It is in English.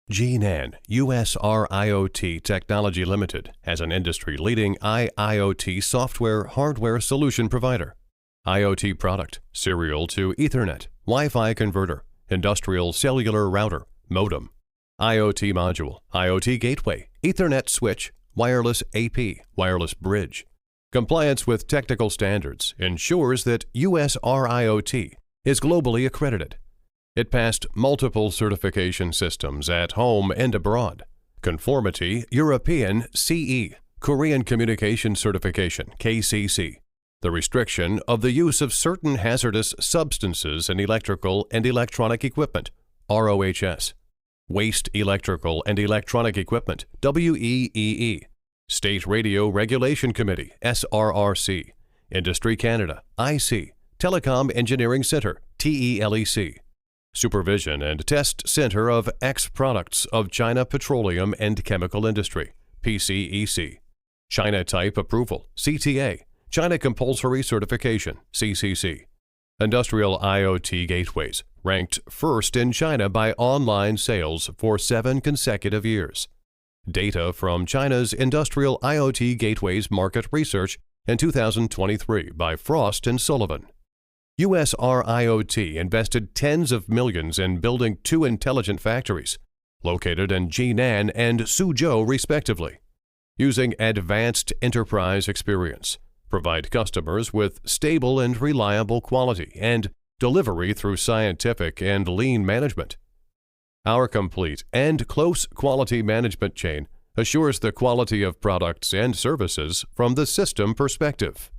Jinan IoT Technology Limited as an industry-leading IIoT software-hardware solution provider. IoT product, serial to Ethernet, Wi-Fi converter, industrial cellular router, modem, IoT module, IoT gateway, Ethernet switch, wireless AP, wireless bridge. Compliance with technical standards ensures that PUSR IoT is globally accredited. It passed multiple certification systems at home and abroad. Conformity European CE, Korean Communication Certification KCC. The restriction of the use of certain hazardous substances in electrical and electronic equipment ROHS. Waste Electrical and Electronic Equipment WEEE. State Radio Regulation Committee SRRC. Industry Canada IC. Telecom Engineering Center TELEC. Supervision and Test Center of X Products of China Petroleum and Chemical Industry PCEC. China Type Approval CTA. China Compulsory Certification CCC. Industrial IoT Gateways ranked first in China by online sales for 7 consecutive years. Data from China's Industrial IoT Gateways Market Research in 2023 by Frost & Sullivan. PUSR IoT invested tens of millions in building 2 intelligent factories, located in Jinan and Suzhou respectively, using advanced enterprise experience, provide customers with stable and reliable quality and delivery through scientific and lean management. Our complete and close quality management chain assures the quality of products and services from the system perspective.